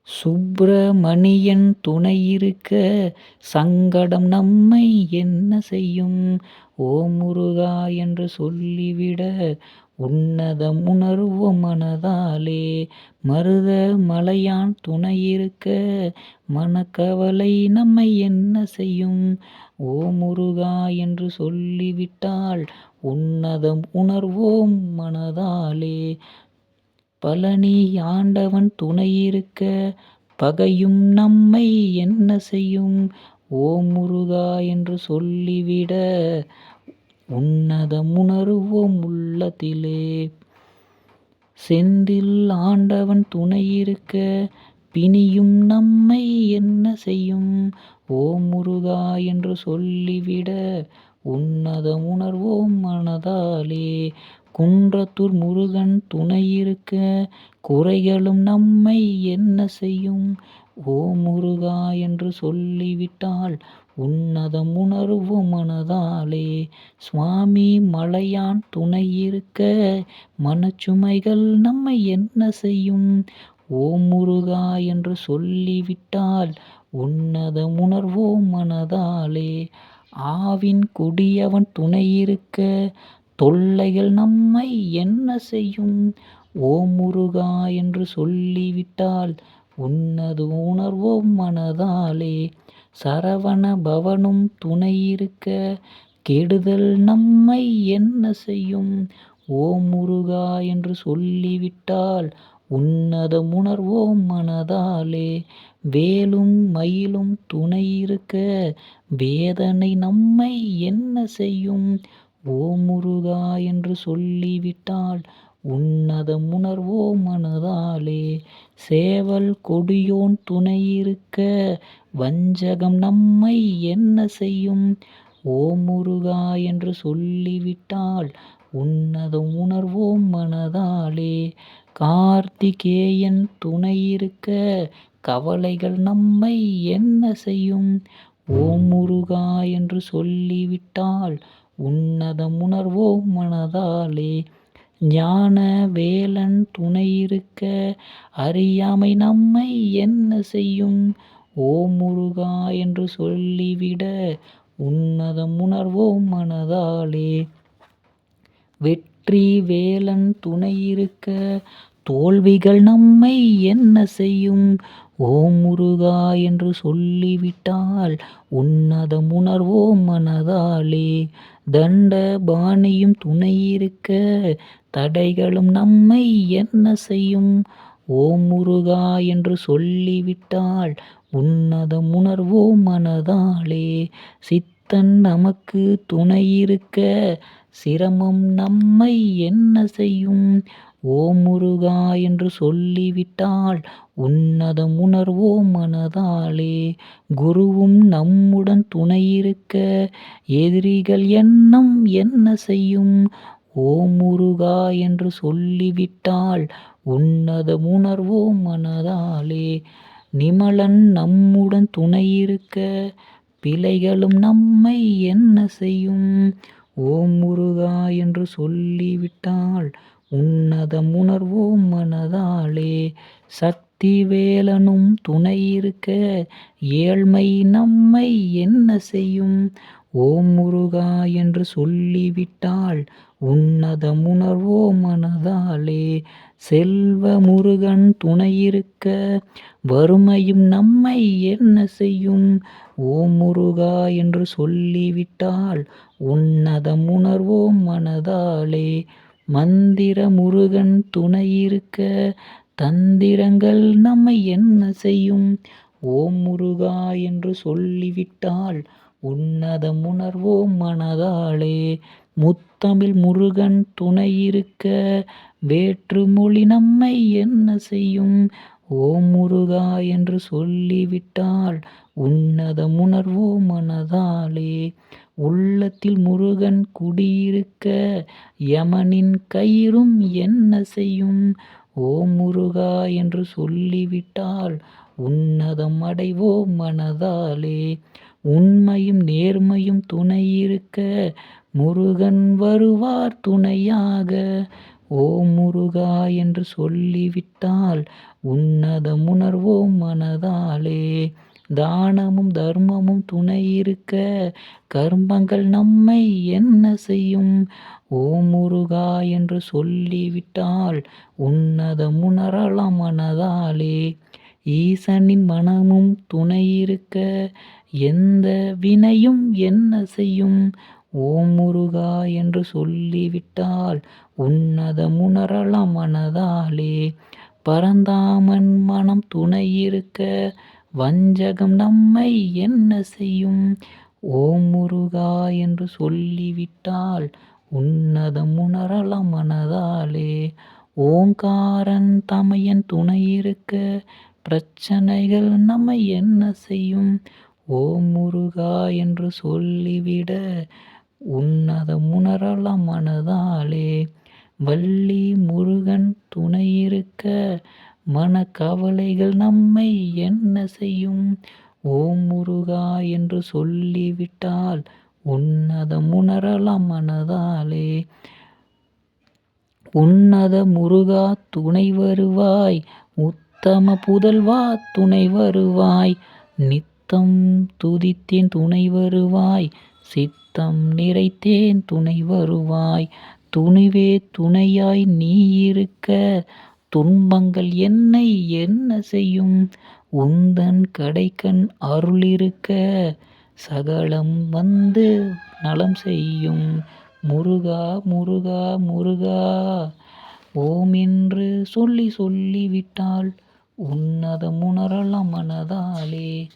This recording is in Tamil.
சுப்பிரமணியன் துணையிருக்க சங்கடம் நம்மை என்ன செய்யும்? ஓம் முருகா என்று சொல்லிவிட உன்னதம் உணர்வோம் மனதாலே. மருத மலையான் துணையிருக்க மனக்கவலை நம்மை என்ன செய்யும்? ஓம் முருகா என்று சொல்லிவிட்டால் உன்னதம் உணர்வோம் மனதாலே. பழனி ஆண்டவன் துணையிருக்க பகையும் நம்மை என்ன செய்யும்? ஓம் முருகா என்று சொல்லிவிட உன்னதம் உணர்வோம் உள்ளத்திலே. செந்தில் ஆண்டவன் துணையிருக்க பிணியும் நம்மை என்ன செய்யும்? ஓம் முருகா என்று சொல்லிவிட உன்னதம் உணர்வோம் மனதாலே. குன்றத்தூர் முருகன் துணையிருக்க குறைகளும் நம்மை என்ன செய்யும்? ஓம் முருகா என்று சொல்லிவிட்டால் உன்னதம் உணர்வோம் மனதாலே. சுவாமி மலையான் துணையிருக்க மனச்சுமைகள் நம்மை என்ன செய்யும்? ஓம் முருகா என்று சொல்லிவிட்டால் உன்னதம் உணர்வோம் மனதாலே. ஆவின் கொடியவன் துணையிருக்க தொல்லைகள் நம்மை என்ன செய்யும்? ஓம் முருகா என்று சொல்லிவிட்டால் உன்னதம் உணர்வோம் மனதாலே. சரவண பவனும் துணையிருக்க கெடுதல் நம்மை என்ன செய்யும்? ஓம் முருகா என்று சொல்லிவிட்டால் உன்னதம் உணர்வோம் மனதாலே. வேலும் மயிலும் துணையிருக்க வேதனை நம்மை என்ன செய்யும்? ஓம் முருகா என்று சொல்லிவிட்டால் உன்னதம் உணர்வோம் மனதாலே. சேவல் கொடியோன் துணையிருக்க வஞ்சகம் நம்மை என்ன செய்யும்? ஓம் முருகா என்று சொல்லிவிட்டால் உன்னதம் உணர்வோம் மனதாலே. கார்த்திகேயன் துணையிருக்க கவலைகள் நம்மை என்ன செய்யும்? ஓம் முருகா என்று சொல்லிவிட்டால் உன்னதம் உணர்வோம் மனதாலே. ஞான வேலன் துணையிருக்க அறியாமை நம்மை என்ன செய்யும்? ஓம் முருகா என்று சொல்லிவிட உன்னதம் உணர்வோம் மனதாலே. வெற்றி வேலன் துணையிருக்க தோல்விகள் நம்மை என்ன செய்யும்? ஓம் முருகா என்று சொல்லிவிட்டால் உன்னதம் உணர்வோம் மனதாலே. தண்டபாணியும் துணையிருக்க தடைகளும் நம்மை என்ன செய்யும்? ஓம் முருகா என்று சொல்லிவிட்டால் உன்னதம் உணர்வோம் மனதாலே. சித்தன் நமக்கு துணையிருக்க சிரமம் நம்மை என்ன செய்யும்? ஓம் முருகா என்று சொல்லிவிட்டால் உன்னதம் உணர்வோம் மனதாலே. குருவும் நம்முடன் துணையிருக்க எதிரிகள் எண்ணம் என்ன செய்யும்? ஓம் முருகா என்று சொல்லிவிட்டால் உன்னதம் உணர்வோம் மனதாலே. நிமலன் நம்முடன் துணையிருக்க பிழைகளும் நம்மை என்ன செய்யும்? ஓம் முருகா என்று சொல்லிவிட்டால் உன்னதம் உணர்வோம் மனதாலே. சக்தி வேலனும் துணையிருக்க ஏழ்மை நம்மை என்ன செய்யும்? ஓம் முருகா என்று சொல்லிவிட்டால் உன்னதம் உணர்வோம் மனதாலே. செல்வ முருகன் துணையிருக்க வறுமையும் நம்மை என்ன செய்யும்? ஓம் முருகா என்று சொல்லிவிட்டால் உன்னதம் உணர்வோம் மனதாலே. மந்திர முருகன் துணையிருக்க தந்திரங்கள் நம்மை என்ன செய்யும்? ஓம் முருகா என்று சொல்லிவிட்டால் உன்னதம் உணர்வோம் மனதாலே. முத்தமிழ் முருகன் துணையிருக்க வேற்றுமொழி நம்மை என்ன செய்யும்? ஓம் முருகா என்று சொல்லிவிட்டால் உன்னதம் உணர்வோம் மனதாலே. உள்ளத்தில் முருகன் குடியிருக்க யமனின் கயிறும் என்ன செய்யும்? ஓம் முருகா என்று சொல்லிவிட்டால் உன்னதம் அடைவோம் மனதாலே. உண்மையும் நேர்மையும் துணையிருக்க முருகன் வருவார் துணையாக. ஓம் முருகா என்று சொல்லிவிட்டால் உன்னதம் உணர்வோம் மனதாலே. தானமும் தர்மமும் துணையிருக்க கர்மங்கள் நம்மை என்ன செய்யும்? ஓம் முருகா என்று சொல்லிவிட்டால் உன்னதம் உணரலாம் மனதாலே. ஈசனின் மனமும் துணையிருக்க எந்த வினையும் என்ன செய்யும்? ஓம் முருகா என்று சொல்லிவிட்டால் உன்னதம் உணரலாம் மனதாலே. பரந்தாமன் மனம் துணையிருக்க வஞ்சகம் நம்மை என்ன செய்யும்? ஓம் முருகா என்று சொல்லிவிட்டால் உன்னதம் உணரலாம் மனதாலே. ஓங்காரன் தமையன் துணையிருக்க பிரச்சனைகள் நம்மை என்ன செய்யும்? ஓம் முருகா என்று சொல்லிவிட உன்னதம் உணரலாம் மனதாலே. வள்ளி முருகன் துணையிருக்க மனக்கவலைகள் நம்மை என்ன செய்யும்? ஓம் முருகா என்று சொல்லிவிட்டால் உன்னதம் உணரலாம் மனதாலே. உன்னத முருகா துணை வருவாய், உத்தம புதல்வா துணை வருவாய், நித்தம் துதித்தேன் துணை வருவாய், சித்தம் நிறைத்தேன் துணை வருவாய். துணிவே துணையாய் நீ இருக்க துன்பங்கள் என்னை என்ன செய்யும்? உந்தன் கடைக்கண் அருளிருக்க சகலம் வந்து நலம் செய்யும். முருகா முருகா முருகா ஓம் என்று சொல்லிவிட்டால் உன்னதம் உணரலாம் மனதாலே.